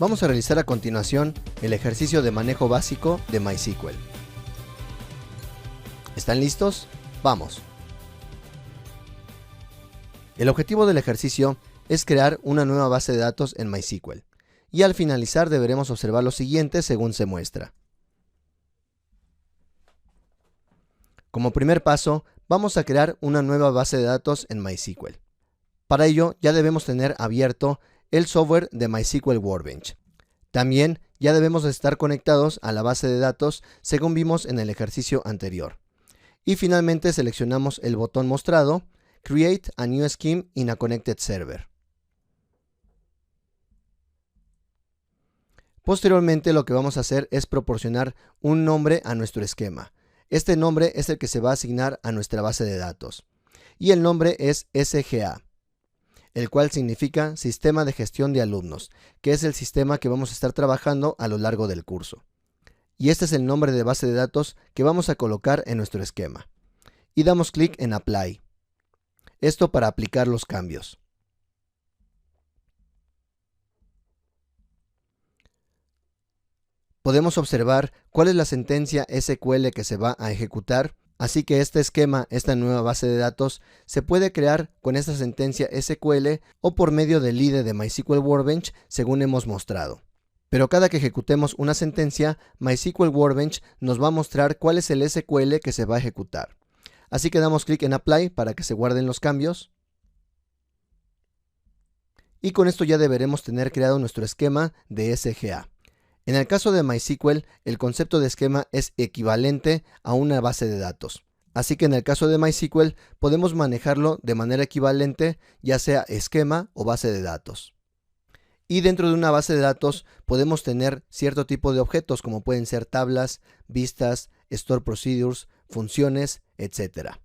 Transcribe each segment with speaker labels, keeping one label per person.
Speaker 1: Vamos a realizar a continuación el ejercicio de manejo básico de MySQL. ¿Están listos? ¡Vamos! El objetivo del ejercicio es crear una nueva base de datos en MySQL, y al finalizar deberemos observar lo siguiente según se muestra. Como primer paso, vamos a crear una nueva base de datos en MySQL. Para ello, ya debemos tener abierto el software de MySQL Workbench. También ya debemos estar conectados a la base de datos según vimos en el ejercicio anterior. Y finalmente seleccionamos el botón mostrado, Create a New Scheme in a Connected Server. Posteriormente lo que vamos a hacer es proporcionar un nombre a nuestro esquema. Este nombre es el que se va a asignar a nuestra base de datos. Y el nombre es SGA, el cual significa Sistema de Gestión de Alumnos, que es el sistema que vamos a estar trabajando a lo largo del curso. Y este es el nombre de base de datos que vamos a colocar en nuestro esquema. Y damos clic en Apply. Esto para aplicar los cambios. Podemos observar cuál es la sentencia SQL que se va a ejecutar, así que este esquema, esta nueva base de datos, se puede crear con esta sentencia SQL o por medio del IDE de MySQL Workbench, según hemos mostrado. Pero cada que ejecutemos una sentencia, MySQL Workbench nos va a mostrar cuál es el SQL que se va a ejecutar. Así que damos clic en Apply para que se guarden los cambios. Y con esto ya deberemos tener creado nuestro esquema de SGA. En el caso de MySQL, el concepto de esquema es equivalente a una base de datos. Así que en el caso de MySQL podemos manejarlo de manera equivalente, ya sea esquema o base de datos. Y dentro de una base de datos podemos tener cierto tipo de objetos como pueden ser tablas, vistas, store procedures, funciones, etc.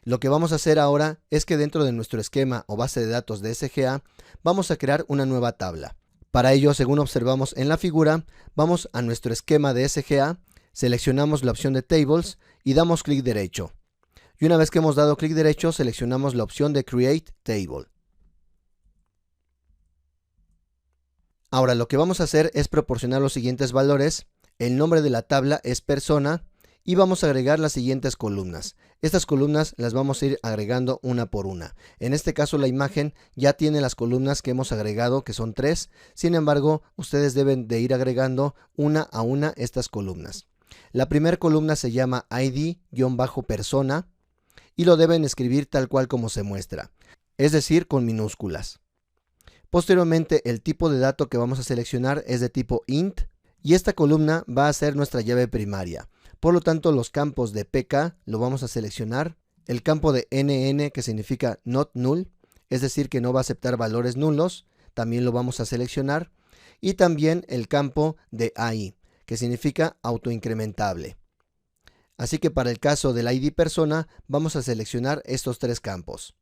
Speaker 1: Lo que vamos a hacer ahora es que dentro de nuestro esquema o base de datos de SGA vamos a crear una nueva tabla. Para ello, según observamos en la figura, vamos a nuestro esquema de SGA, seleccionamos la opción de Tables y damos clic derecho. Y una vez que hemos dado clic derecho, seleccionamos la opción de Create Table. Ahora lo que vamos a hacer es proporcionar los siguientes valores. El nombre de la tabla es persona y vamos a agregar las siguientes columnas. Estas columnas las vamos a ir agregando una por una. En este caso la imagen ya tiene las columnas que hemos agregado, que son 3. Sin embargo, ustedes deben de ir agregando una a una estas columnas. La primera columna se llama ID-persona y lo deben escribir tal cual como se muestra, es decir, con minúsculas. Posteriormente, el tipo de dato que vamos a seleccionar es de tipo int y esta columna va a ser nuestra llave primaria. Por lo tanto, los campos de PK lo vamos a seleccionar, el campo de NN que significa not null, es decir que no va a aceptar valores nulos, también lo vamos a seleccionar, y también el campo de AI, que significa autoincrementable. Así que para el caso del ID persona vamos a seleccionar estos 3 campos.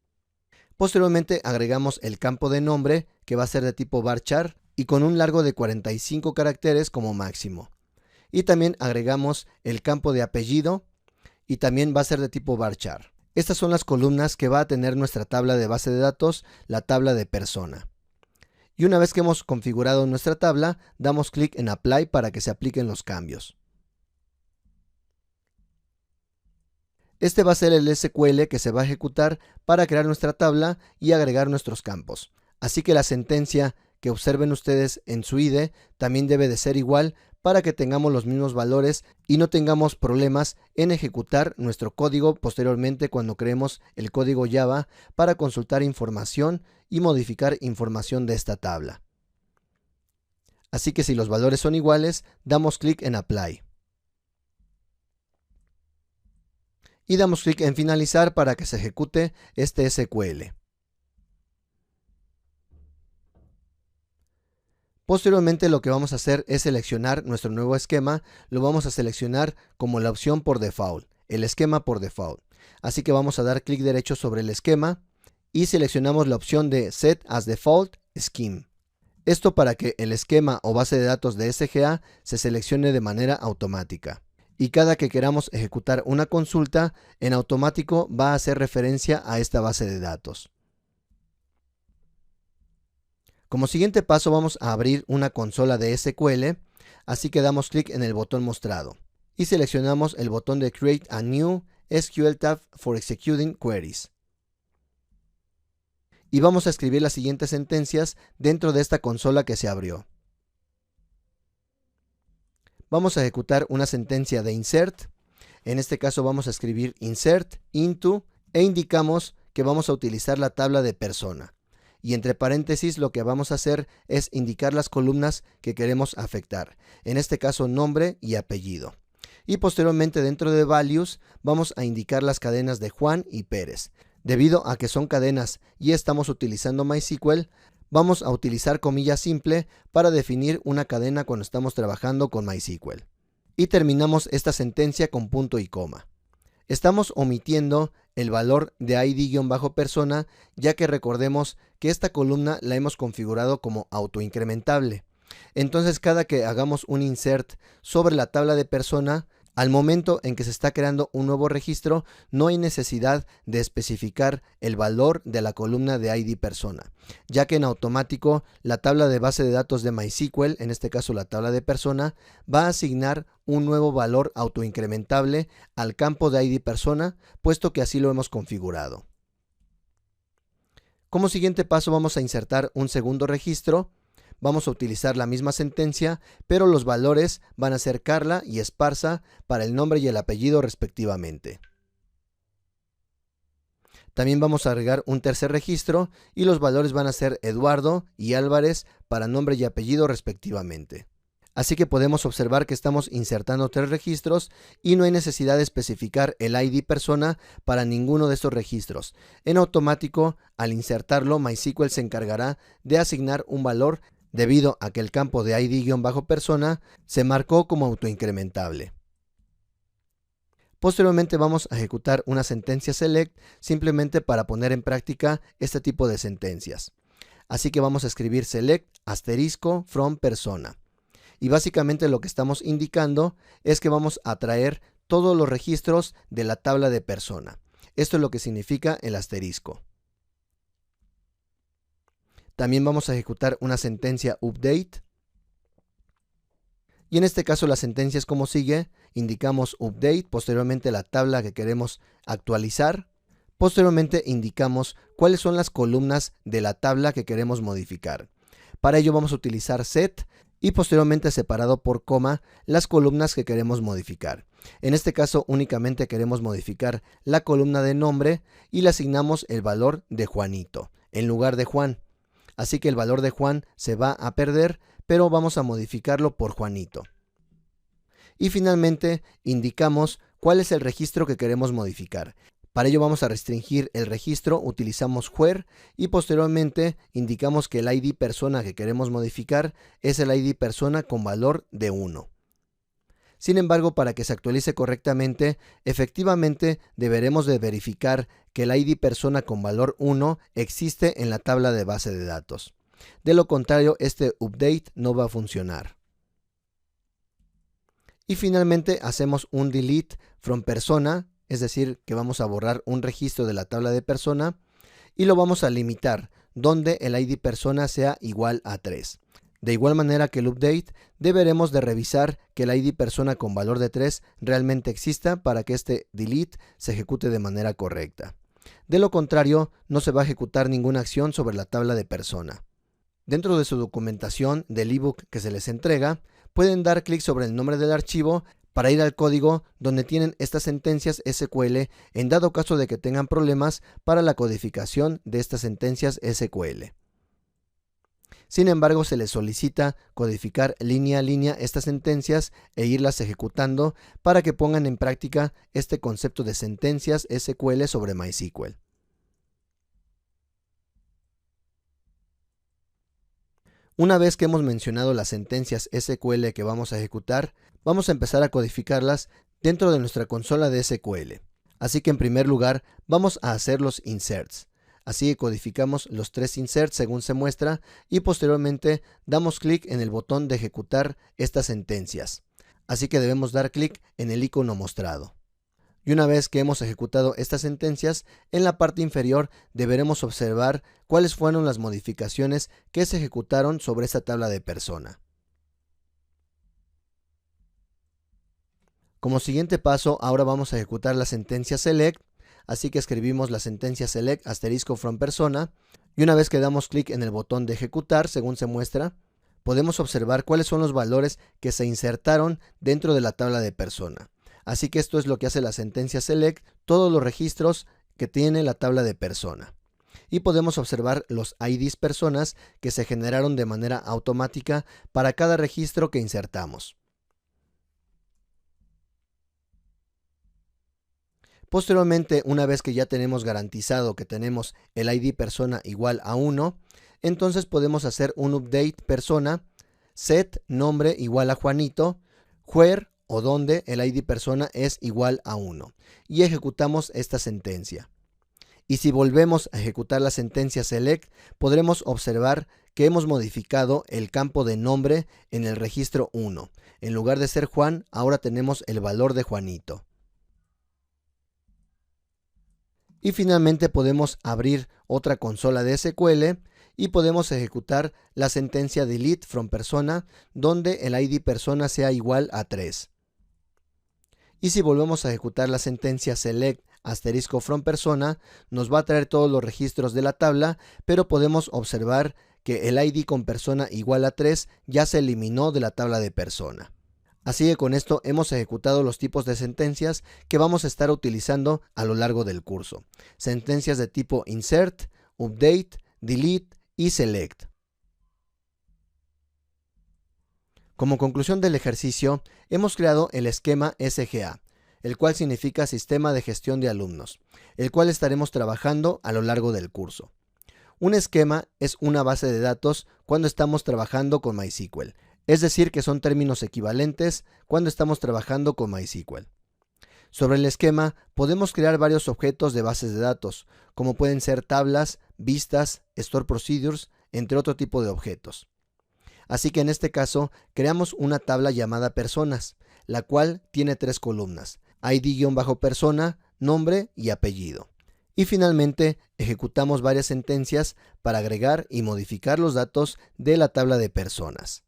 Speaker 1: Posteriormente agregamos el campo de nombre que va a ser de tipo varchar y con un largo de 45 caracteres como máximo. Y también agregamos el campo de apellido y también va a ser de tipo varchar. Estas son las columnas que va a tener nuestra tabla de base de datos, la tabla de persona. Y una vez que hemos configurado nuestra tabla, damos clic en Apply para que se apliquen los cambios. Este va a ser el SQL que se va a ejecutar para crear nuestra tabla y agregar nuestros campos. Así que la sentencia que observen ustedes en su IDE también debe de ser igual para que tengamos los mismos valores y no tengamos problemas en ejecutar nuestro código posteriormente cuando creemos el código Java para consultar información y modificar información de esta tabla. Así que si los valores son iguales, damos clic en Apply. Y damos clic en Finalizar para que se ejecute este SQL. Posteriormente lo que vamos a hacer es seleccionar nuestro nuevo esquema, lo vamos a seleccionar como la opción por default, el esquema por default. Así que vamos a dar clic derecho sobre el esquema y seleccionamos la opción de Set as Default Scheme. Esto para que el esquema o base de datos de SGA se seleccione de manera automática. Y cada que queramos ejecutar una consulta, en automático va a hacer referencia a esta base de datos. Como siguiente paso vamos a abrir una consola de SQL, así que damos clic en el botón mostrado y seleccionamos el botón de Create a New SQL Tab for Executing Queries. Y vamos a escribir las siguientes sentencias dentro de esta consola que se abrió. Vamos a ejecutar una sentencia de insert. En este caso vamos a escribir insert into e indicamos que vamos a utilizar la tabla de persona. Y entre paréntesis lo que vamos a hacer es indicar las columnas que queremos afectar. En este caso nombre y apellido. Y posteriormente dentro de values vamos a indicar las cadenas de Juan y Pérez. Debido a que son cadenas y estamos utilizando MySQL, vamos a utilizar comilla simple para definir una cadena cuando estamos trabajando con MySQL. Y terminamos esta sentencia con punto y coma. Estamos omitiendo el valor de id-persona, ya que recordemos que esta columna la hemos configurado como autoincrementable. Entonces cada que hagamos un insert sobre la tabla de persona, al momento en que se está creando un nuevo registro, no hay necesidad de especificar el valor de la columna de ID persona, ya que en automático la tabla de base de datos de MySQL, en este caso la tabla de persona, va a asignar un nuevo valor autoincrementable al campo de ID persona, puesto que así lo hemos configurado. Como siguiente paso vamos a insertar un segundo registro. Vamos a utilizar la misma sentencia, pero los valores van a ser Carla y Esparza para el nombre y el apellido respectivamente. También vamos a agregar un tercer registro y los valores van a ser Eduardo y Álvarez para nombre y apellido respectivamente. Así que podemos observar que estamos insertando 3 registros y no hay necesidad de especificar el ID persona para ninguno de estos registros. En automático, al insertarlo, MySQL se encargará de asignar un valor debido a que el campo de ID-persona se marcó como autoincrementable. Posteriormente vamos a ejecutar una sentencia select simplemente para poner en práctica este tipo de sentencias. Así que vamos a escribir select asterisco from persona. Y básicamente lo que estamos indicando es que vamos a traer todos los registros de la tabla de persona. Esto es lo que significa el asterisco. También vamos a ejecutar una sentencia update. Y en este caso la sentencia es como sigue. Indicamos update, posteriormente la tabla que queremos actualizar. Posteriormente indicamos cuáles son las columnas de la tabla que queremos modificar. Para ello vamos a utilizar set y posteriormente separado por coma las columnas que queremos modificar. En este caso únicamente queremos modificar la columna de nombre y le asignamos el valor de Juanito en lugar de Juan. Así que el valor de Juan se va a perder, pero vamos a modificarlo por Juanito. Y finalmente indicamos cuál es el registro que queremos modificar. Para ello vamos a restringir el registro, utilizamos where y posteriormente indicamos que el ID persona que queremos modificar es el ID persona con valor de 1. Sin embargo, para que se actualice correctamente, efectivamente deberemos de verificar que el ID persona con valor 1 existe en la tabla de base de datos. De lo contrario, este update no va a funcionar. Y finalmente hacemos un delete from persona, es decir, que vamos a borrar un registro de la tabla de persona y lo vamos a limitar, donde el ID persona sea igual a 3. De igual manera que el update, deberemos de revisar que el ID persona con valor de 3 realmente exista para que este delete se ejecute de manera correcta. De lo contrario, no se va a ejecutar ninguna acción sobre la tabla de persona. Dentro de su documentación del ebook que se les entrega, pueden dar clic sobre el nombre del archivo para ir al código donde tienen estas sentencias SQL en dado caso de que tengan problemas para la codificación de estas sentencias SQL. Sin embargo, se les solicita codificar línea a línea estas sentencias e irlas ejecutando para que pongan en práctica este concepto de sentencias SQL sobre MySQL. Una vez que hemos mencionado las sentencias SQL que vamos a ejecutar, vamos a empezar a codificarlas dentro de nuestra consola de SQL. Así que en primer lugar vamos a hacer los inserts. Así que codificamos los 3 inserts según se muestra y posteriormente damos clic en el botón de ejecutar estas sentencias. Así que debemos dar clic en el icono mostrado. Y una vez que hemos ejecutado estas sentencias, en la parte inferior deberemos observar cuáles fueron las modificaciones que se ejecutaron sobre esta tabla de persona. Como siguiente paso, ahora vamos a ejecutar la sentencia select, así que escribimos la sentencia select * from persona, y una vez que damos clic en el botón de ejecutar, según se muestra, podemos observar cuáles son los valores que se insertaron dentro de la tabla de persona. Así que esto es lo que hace la sentencia select, todos los registros que tiene la tabla de persona. Y podemos observar los IDs personas que se generaron de manera automática para cada registro que insertamos. Posteriormente, una vez que ya tenemos garantizado que tenemos el ID persona igual a 1, entonces podemos hacer un update persona, set nombre igual a Juanito, where o donde el ID persona es igual a 1, y ejecutamos esta sentencia. Y si volvemos a ejecutar la sentencia select, podremos observar que hemos modificado el campo de nombre en el registro 1. En lugar de ser Juan, ahora tenemos el valor de Juanito. Y finalmente podemos abrir otra consola de SQL y podemos ejecutar la sentencia delete from persona, donde el ID persona sea igual a 3. Y si volvemos a ejecutar la sentencia select * from persona, nos va a traer todos los registros de la tabla, pero podemos observar que el ID con persona igual a 3 ya se eliminó de la tabla de persona. Así que con esto hemos ejecutado los tipos de sentencias que vamos a estar utilizando a lo largo del curso. Sentencias de tipo insert, update, delete y select. Como conclusión del ejercicio, hemos creado el esquema SGA, el cual significa Sistema de Gestión de Alumnos, el cual estaremos trabajando a lo largo del curso. Un esquema es una base de datos cuando estamos trabajando con MySQL. Es decir, que son términos equivalentes cuando estamos trabajando con MySQL. Sobre el esquema, podemos crear varios objetos de bases de datos, como pueden ser tablas, vistas, store procedures, entre otro tipo de objetos. Así que en este caso, creamos una tabla llamada personas, la cual tiene 3 columnas, ID-persona, nombre y apellido. Y finalmente, ejecutamos varias sentencias para agregar y modificar los datos de la tabla de personas,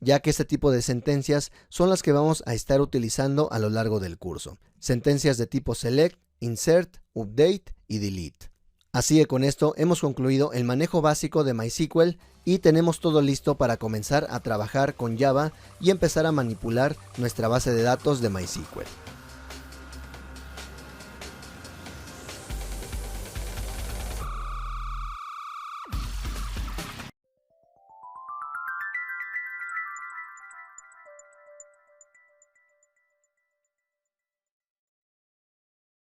Speaker 1: ya que este tipo de sentencias son las que vamos a estar utilizando a lo largo del curso. Sentencias de tipo select, insert, update y delete. Así que con esto hemos concluido el manejo básico de MySQL y tenemos todo listo para comenzar a trabajar con Java y empezar a manipular nuestra base de datos de MySQL.